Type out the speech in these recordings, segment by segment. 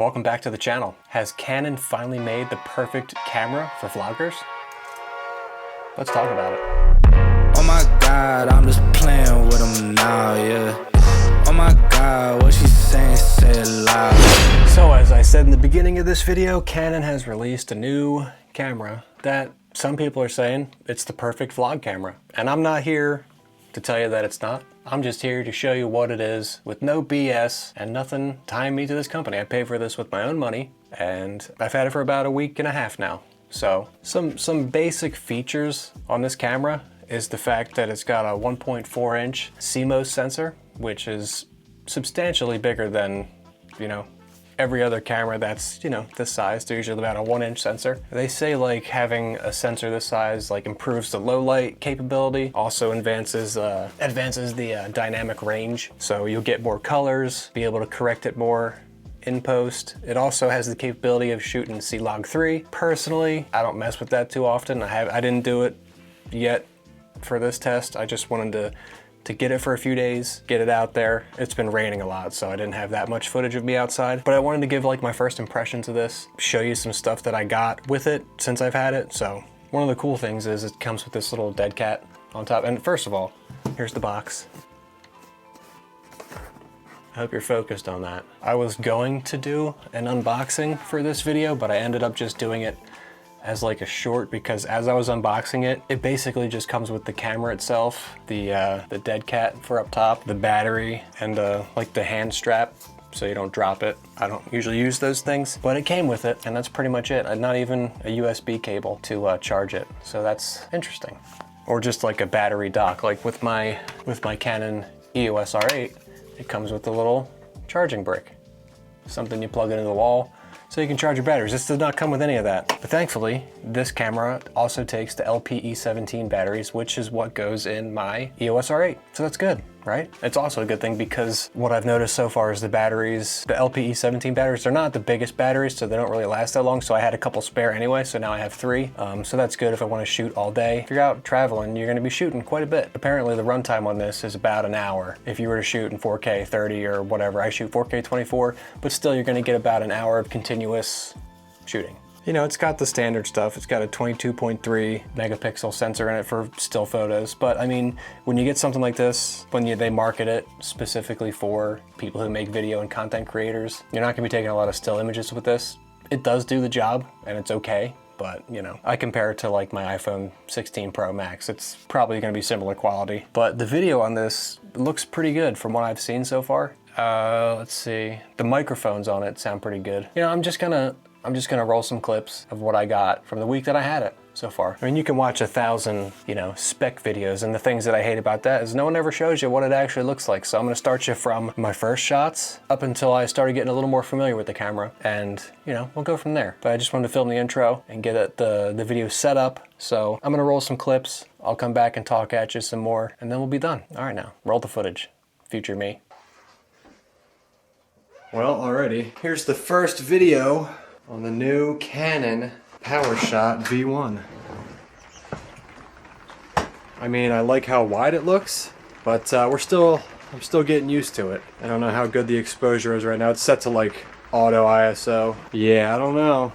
welcome back to the channel. Has Canon finally made the perfect camera for vloggers? Let's talk about it. Oh my God, I'm just playing with them now, yeah. Oh my God, what she's saying, say it loud. So as I said in the beginning of this video, Canon has released a new camera that some people are saying it's the perfect vlog camera. And I'm not here to tell you that it's not. I'm just here to show you what it is with no BS and nothing tying me to this company. I pay for this with my own money and I've had it for about a week and a half now. So some basic features on this camera is the fact that it's got a 1.4 inch CMOS sensor, which is substantially bigger than, every other camera that's, this size. They're usually about a 1 inch sensor. They say like having a sensor this size like improves the low light capability, also advances the dynamic range. So you'll get more colors, be able to correct it more in post. It also has the capability of shooting C-Log 3. Personally, I don't mess with that too often. I didn't do it yet for this test. I just wanted to get it for a few days, get it out there. It's been raining a lot, so I didn't have that much footage of me outside, but I wanted to give like my first impressions of this, show you some stuff that I got with it since I've had it. So one of the cool things is it comes with this little dead cat on top. And first of all, here's the box. I hope you're focused on that. I was going to do an unboxing for this video, but I ended up just doing it as like a short because as I was unboxing it, it basically just comes with the camera itself, the dead cat for up top, the battery, and like the hand strap so you don't drop it. I don't usually use those things, but it came with it and that's pretty much it. Not even a USB cable to charge it. So that's interesting. Or just like a battery dock. Like with my Canon EOS R8, it comes with a little charging brick. Something you plug into the wall so you can charge your batteries. This does not come with any of that. But thankfully, this camera also takes the LPE17 batteries, which is what goes in my EOS R8. So that's good, right? It's also a good thing because what I've noticed so far is the batteries, the LPE17 batteries, they're not the biggest batteries, so they don't really last that long. So I had a couple spare anyway, so now I have 3. So that's good if I want to shoot all day. If you're out traveling, you're gonna be shooting quite a bit. Apparently the runtime on this is about an hour. If you were to shoot in 4K 30 or whatever, I shoot 4K 24, but still you're gonna get about an hour of continuous shooting. It's got the standard stuff. It's got a 22.3 megapixel sensor in it for still photos. But I mean, when you get something like this, when they market it specifically for people who make video and content creators, you're not gonna be taking a lot of still images with this. It does do the job and it's okay, but I compare it to like my iPhone 16 Pro Max. It's probably gonna be similar quality. But the video on this looks pretty good from what I've seen so far. Let's see. The microphones on it sound pretty good. I'm just gonna roll some clips of what I got from the week that I had it so far. I mean, you can watch 1,000, spec videos, and the things that I hate about that is no one ever shows you what it actually looks like. So I'm gonna start you from my first shots up until I started getting a little more familiar with the camera, and we'll go from there. But I just wanted to film the intro and get the video set up. So I'm gonna roll some clips. I'll come back and talk at you some more, and then we'll be done. All right, now roll the footage, future me. Well, alrighty, here's the first video on the new Canon Powershot V1. I mean, I like how wide it looks, but I'm still getting used to it. I don't know how good the exposure is right now. It's set to like auto ISO. Yeah, I don't know.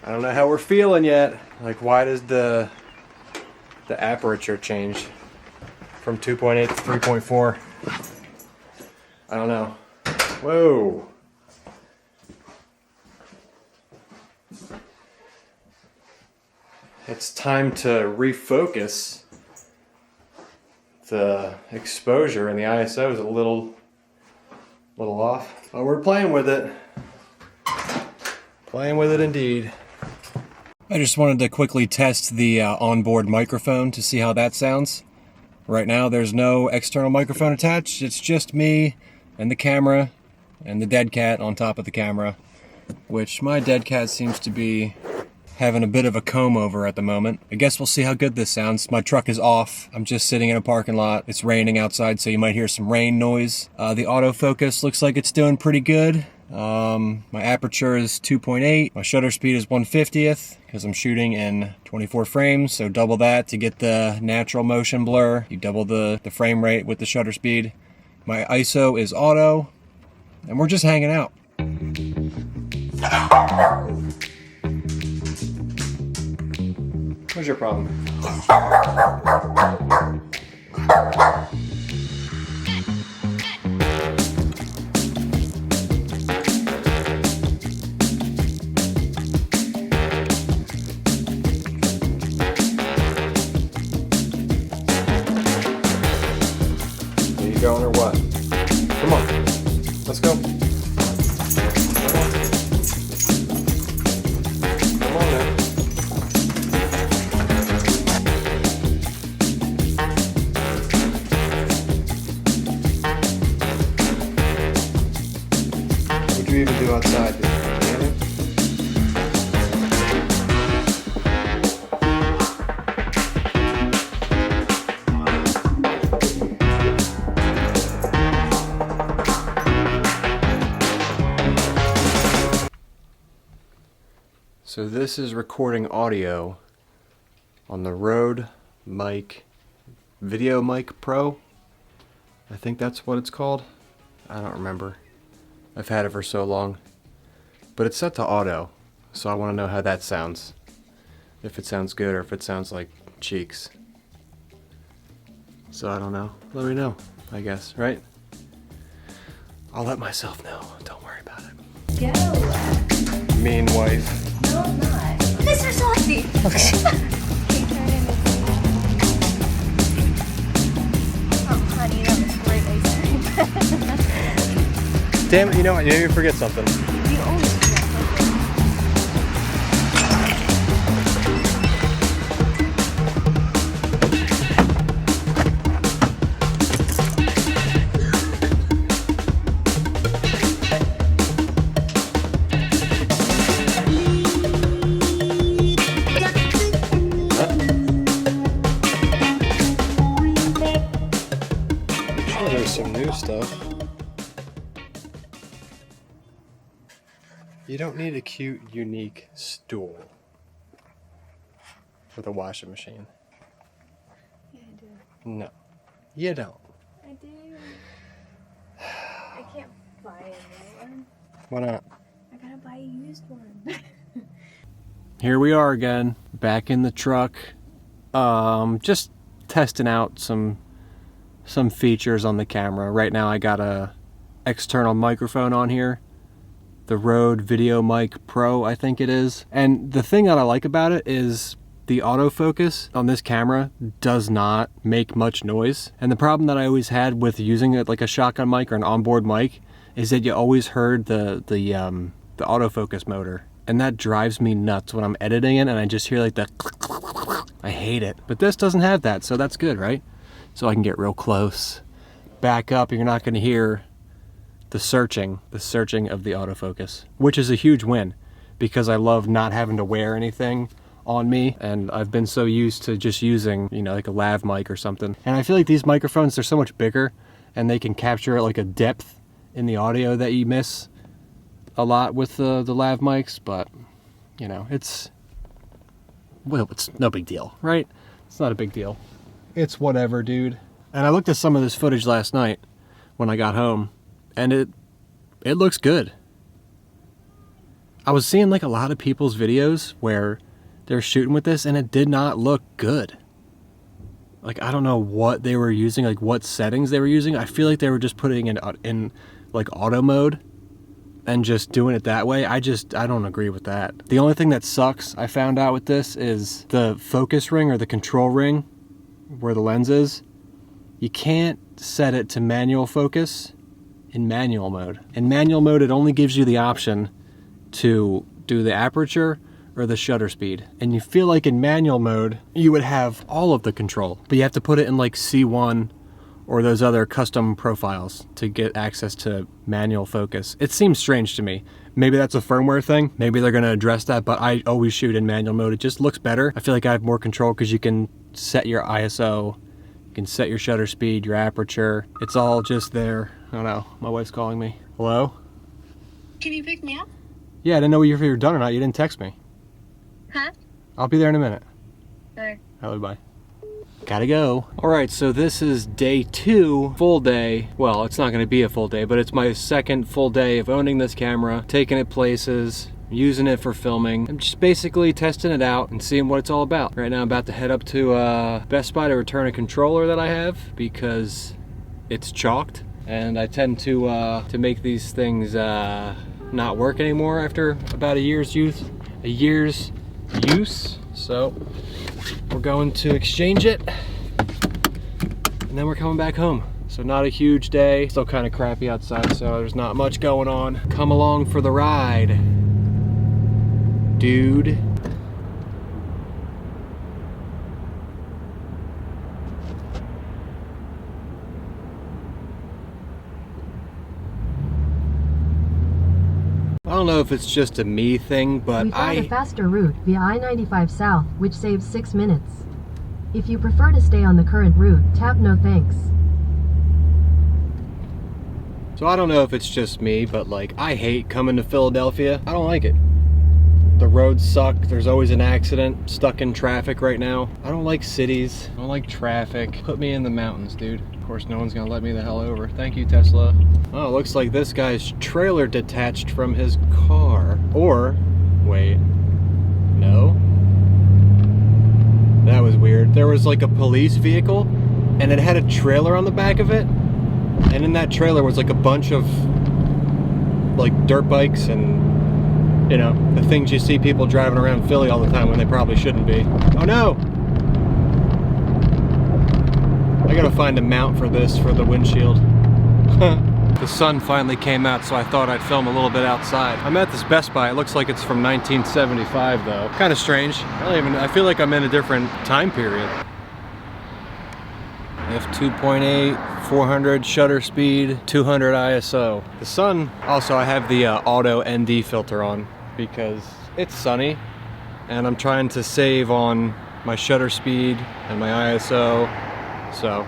I don't know how we're feeling yet. Like, why does the aperture change from 2.8 to 3.4? I don't know. Whoa. It's time to refocus. The exposure and the ISO is a little off, but we're playing with it. Playing with it indeed. I just wanted to quickly test the onboard microphone to see how that sounds. Right now there's no external microphone attached. It's just me and the camera and the dead cat on top of the camera, which my dead cat seems to be having a bit of a comb over at the moment. I guess we'll see how good this sounds. My truck is off. I'm just sitting in a parking lot. It's raining outside, so you might hear some rain noise. The autofocus looks like it's doing pretty good. My aperture is 2.8. My shutter speed is 1/50th because I'm shooting in 24 frames, so double that to get the natural motion blur. You double the frame rate with the shutter speed. My ISO is auto, and we're just hanging out. What's your problem? Are you going or what? Come on, let's go. Come on, man. What'd you even do outside? Jamming? So this is recording audio on the Rode mic, Video Mic Pro. I think that's what it's called. I don't remember. I've had it for so long. But it's set to auto, so I want to know how that sounds. If it sounds good or if it sounds like cheeks. So I don't know. Let me know, I guess, right? I'll let myself know. Don't worry about it. Go. Mean wife. No, I'm not. Mr. Saucy. Oh, honey, that was great ice cream. Damn it, you know what? You made me forget something. You always forget something. Oh, there's some new stuff. You don't need a cute, unique stool with a washing machine. Yeah, I do. No, you don't. I do. I can't buy a new one. Why not? I gotta buy a used one. Here we are again, back in the truck. Just testing out some features on the camera. Right now I got a external microphone on here. The Rode Video Mic Pro, I think it is. And the thing that I like about it is the autofocus on this camera does not make much noise. And the problem that I always had with using it like a shotgun mic or an onboard mic is that you always heard the autofocus motor. And that drives me nuts when I'm editing it and I just hear like the click, click, click, click. I hate it. But this doesn't have that, so that's good, right? So I can get real close. Back up, you're not gonna hear the searching of the autofocus, which is a huge win because I love not having to wear anything on me, and I've been so used to just using, you know, like a lav mic or something. And I feel like these microphones, they're so much bigger and they can capture like a depth in the audio that you miss a lot with the lav mics, but you know, it's no big deal, right? It's not a big deal. It's whatever, dude. And I looked at some of this footage last night when I got home, and it looks good. I was seeing like a lot of people's videos where they're shooting with this and it did not look good. Like, I don't know what they were using, like what settings they were using. I feel like they were just putting it in like auto mode and just doing it that way. I don't agree with that. The only thing that sucks, I found out with this, is the focus ring or the control ring where the lens is. You can't set it to manual focus in manual mode. In manual mode, it only gives you the option to do the aperture or the shutter speed. And you feel like in manual mode, you would have all of the control, but you have to put it in like C1 or those other custom profiles to get access to manual focus. It seems strange to me. Maybe that's a firmware thing. Maybe they're gonna address that, but I always shoot in manual mode. It just looks better. I feel like I have more control because you can set your ISO, you can set your shutter speed, your aperture. It's all just there. I don't know, my wife's calling me. Hello? Can you pick me up? Yeah, I didn't know if you were done or not. You didn't text me. Huh? I'll be there in a minute. Alright. Hello, bye. Gotta go. All right, so this is day 2, full day. Well, it's not gonna be a full day, but it's my second full day of owning this camera, taking it places, I'm using it for filming. I'm just basically testing it out and seeing what it's all about. Right now I'm about to head up to Best Buy to return a controller that I have because it's chalked. And I tend to make these things not work anymore after about a year's use. So we're going to exchange it and then we're coming back home. So not a huge day, still kind of crappy outside, so there's not much going on. Come along for the ride, dude. I don't know if it's just a me thing, but We found a faster route via I-95 South, which saves 6 minutes. If you prefer to stay on the current route, tap no thanks. So I don't know if it's just me, but like, I hate coming to Philadelphia. I don't like it. The roads suck, there's always an accident, stuck in traffic right now. I don't like cities, I don't like traffic. Put me in the mountains, dude. Of course, no one's gonna let me the hell over. Thank you, Tesla. Oh, it looks like this guy's trailer detached from his car. Or, wait, no? That was weird. There was like a police vehicle, and it had a trailer on the back of it. And in that trailer was like a bunch of like dirt bikes and, you know, the things you see people driving around Philly all the time when they probably shouldn't be. Oh no! I gotta find a mount for this, for the windshield. The sun finally came out, so I thought I'd film a little bit outside. I'm at this Best Buy. It looks like it's from 1975 though. Kind of strange. I feel like I'm in a different time period. F2.8, 400 shutter speed, 200 ISO. The sun, also I have the auto ND filter on because it's sunny and I'm trying to save on my shutter speed and my ISO. So,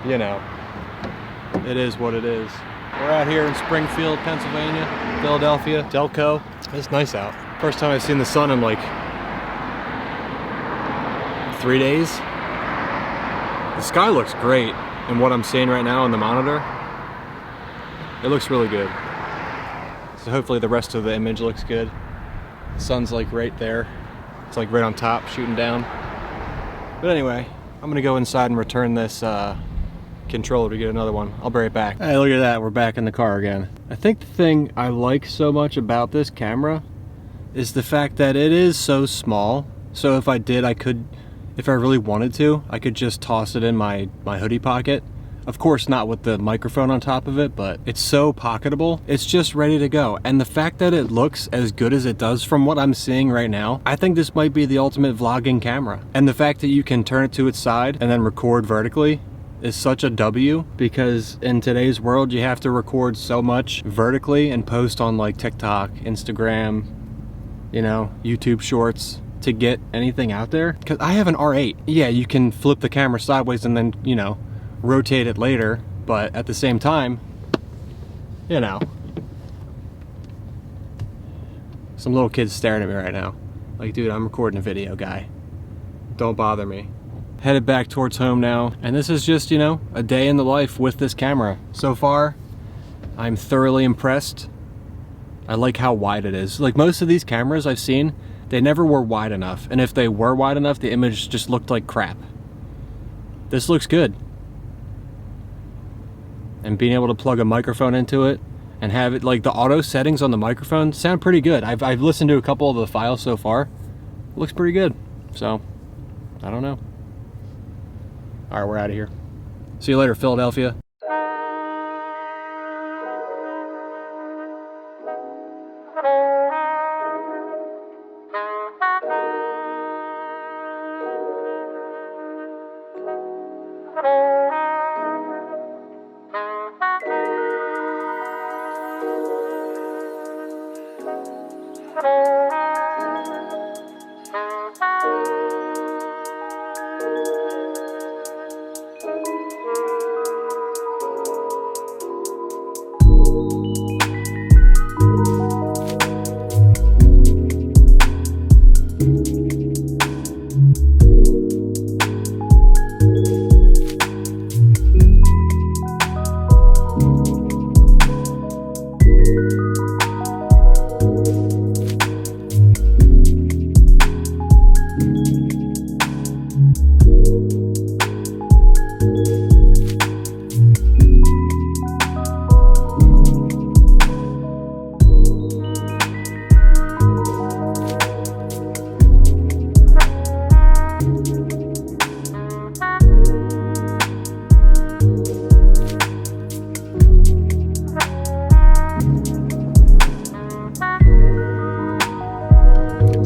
you know, it is what it is. We're out here in Springfield, Pennsylvania, Philadelphia, Delco. It's nice out. First time I've seen the sun in like 3 days. The sky looks great, and what I'm seeing right now on the monitor, it looks really good. So hopefully the rest of the image looks good. The sun's like right there. It's like right on top, shooting down. But anyway, I'm gonna go inside and return this controller to get another one. I'll be right back. Hey, look at that, we're back in the car again. I think the thing I like so much about this camera is the fact that it is so small. So if I did, if I really wanted to, I could just toss it in my hoodie pocket. Of course not with the microphone on top of it, but it's so pocketable. It's just ready to go. And the fact that it looks as good as it does from what I'm seeing right now, I think this might be the ultimate vlogging camera. And the fact that you can turn it to its side and then record vertically is such a W, because in today's world you have to record so much vertically and post on like TikTok, Instagram, you know, YouTube shorts to get anything out there. Because I have an R8. Yeah, you can flip the camera sideways and then, you know, rotate it later, but at the same time, you know, some little kid's staring at me right now. Like, dude, I'm recording a video, guy. Don't bother me. Headed back towards home now, and this is just, you know, a day in the life with this camera. So far, I'm thoroughly impressed. I like how wide it is. Like most of these cameras I've seen, they never were wide enough, and if they were wide enough, the image just looked like crap. This looks good. And being able to plug a microphone into it and have it, like the auto settings on the microphone sound pretty good. I've listened to a couple of the files so far. It looks pretty good. So, I don't know. All right, we're out of here. See you later, Philadelphia.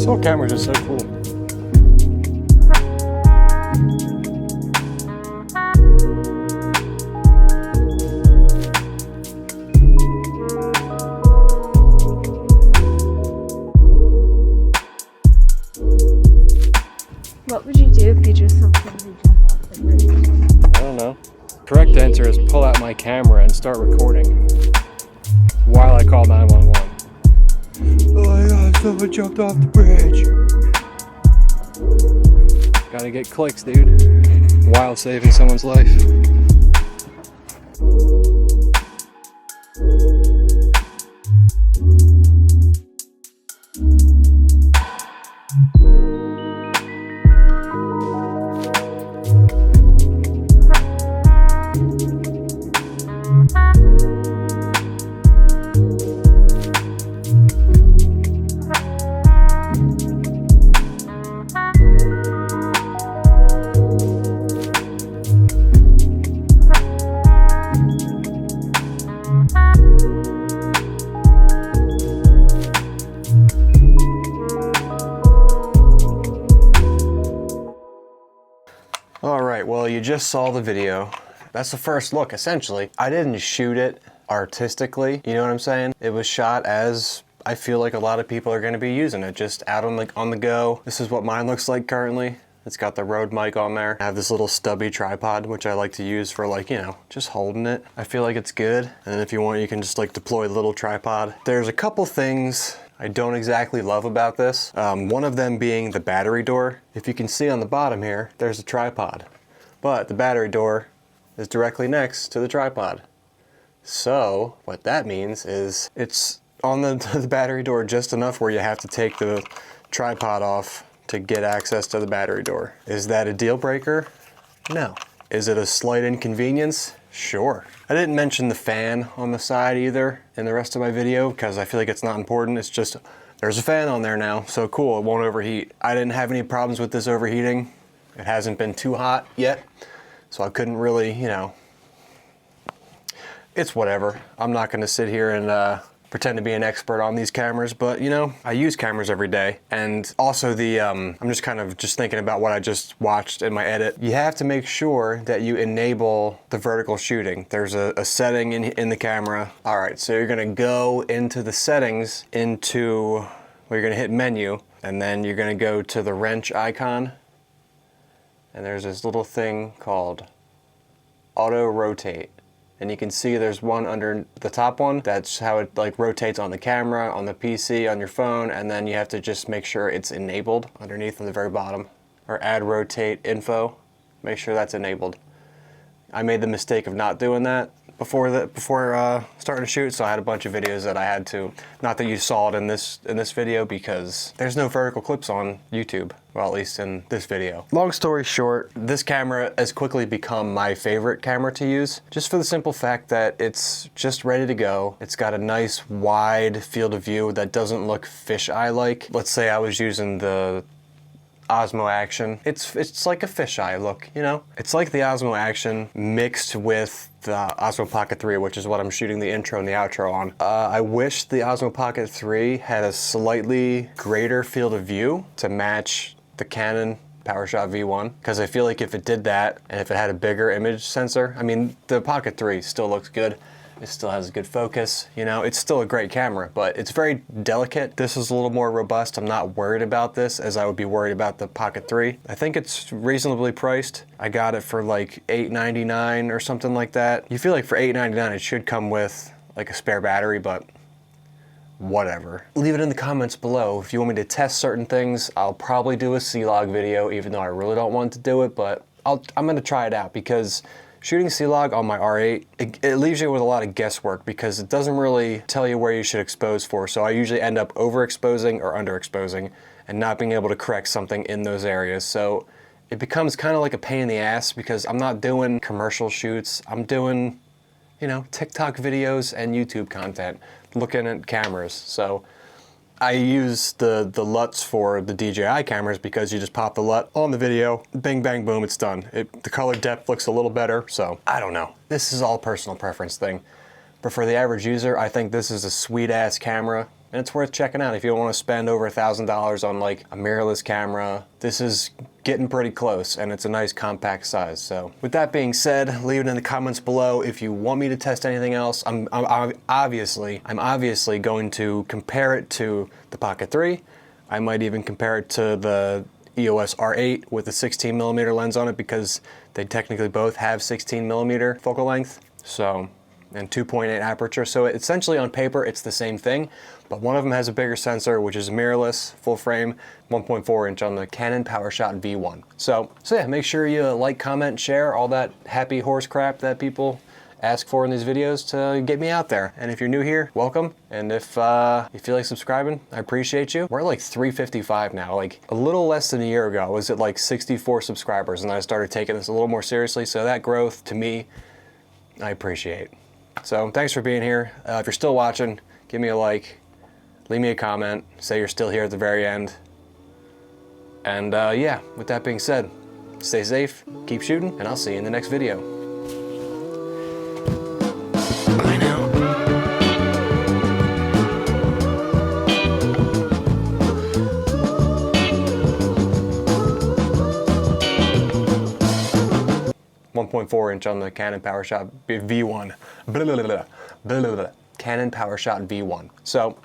This whole camera is just so cool. What would you do if you just saw somebody jump off the bridge? I don't know. Correct answer is pull out my camera and start recording while I call 911. Oh my god, someone jumped off the bridge. Gotta get clicks, dude, while saving someone's life. Alright, well, you just saw the video. That's the first look, essentially. I didn't shoot it artistically, you know what I'm saying? It was shot as I feel like a lot of people are going to be using it, just out on the go. This is what mine looks like currently. It's got the Rode mic on there. I have this little stubby tripod, which I like to use for, like, you know, just holding it. I feel like it's good. And if you want, you can just like deploy the little tripod. There's a couple things I don't exactly love about this. One of them being the battery door. If you can see on the bottom here, there's a tripod, but the battery door is directly next to the tripod. So what that means is it's on the battery door just enough where you have to take the tripod off to get access to the battery door. Is that a deal breaker? No. Is it a slight inconvenience? Sure. I didn't mention the fan on the side either in the rest of my video because I feel like it's not important. It's just, there's a fan on there now, so cool, it won't overheat. I didn't have any problems with this overheating. It hasn't been too hot yet, so I couldn't really, you know, it's whatever. I'm not gonna sit here and pretend to be an expert on these cameras, but you know, I use cameras every day. And also I'm just thinking about what I just watched in my edit. You have to make sure that you enable the vertical shooting. There's a setting in the camera. All right, so you're gonna go into the settings well, you're gonna hit menu, and then you're gonna go to the wrench icon. And there's this little thing called auto rotate. And you can see there's one under the top one. That's how it like rotates on the camera, on the PC, on your phone, and then you have to just make sure it's enabled underneath on the very bottom. Or add rotate info, make sure that's enabled. I made the mistake of not doing that before starting to shoot, so I had a bunch of videos that I had to, not that you saw it in this video because there's no vertical clips on YouTube. Well, at least in this video. Long story short, this camera has quickly become my favorite camera to use, just for the simple fact that it's just ready to go. It's got a nice wide field of view that doesn't look fisheye-like. Let's say I was using the Osmo Action. It's like a fisheye look, you know? It's like the Osmo Action mixed with the Osmo Pocket 3, which is what I'm shooting the intro and the outro on. I wish the Osmo Pocket 3 had a slightly greater field of view to match the Canon Powershot V1, because I feel like if it did that, and if it had a bigger image sensor, I mean, the Pocket 3 still looks good. It still has a good focus, you know, it's still a great camera, but it's very delicate. This is a little more robust. I'm not worried about this as I would be worried about the Pocket 3. I think it's reasonably priced. I got it for like $8.99 or something like that. You feel like for $8.99 it should come with like a spare battery, but whatever. Leave it in the comments below. If you want me to test certain things, I'll probably do a C-Log video, even though I really don't want to do it, but I'm gonna try it out because shooting C-Log on my R8, it leaves you with a lot of guesswork because it doesn't really tell you where you should expose for. So I usually end up overexposing or underexposing and not being able to correct something in those areas. So it becomes kind of like a pain in the ass because I'm not doing commercial shoots. I'm doing, you know, TikTok videos and YouTube content, looking at cameras. So I use the LUTs for the DJI cameras because you just pop the LUT on the video, bing, bang, boom, it's done. The color depth looks a little better, so I don't know. This is all personal preference thing. But for the average user, I think this is a sweet ass camera. and it's worth checking out if you don't want to spend over $1,000 on like a mirrorless camera. This is getting pretty close, and it's a nice compact size. So with that being said, leave it in the comments below if you want me to test anything else. I'm obviously going to compare it to the Pocket 3. I might even compare it to the EOS R8 with a 16mm lens on it, because they technically both have 16mm focal length, so, and 2.8 aperture. So essentially on paper it's the same thing, but one of them has a bigger sensor, which is mirrorless, full frame, 1.4 inch on the Canon Powershot V1. So yeah, make sure you like, comment, share, all that happy horse crap that people ask for in these videos to get me out there. And if you're new here, welcome. And if you feel like subscribing, I appreciate you. We're at like 355 now. Like a little less than a year ago, I was at like 64 subscribers, and I started taking this a little more seriously. So that growth, to me, I appreciate. So thanks for being here. If you're still watching, give me a like, leave me a comment, say you're still here at the very end. And yeah, with that being said, stay safe, keep shooting, and I'll see you in the next video. Bye now. .4 on the Canon Powershot V1. Canon Powershot V1. So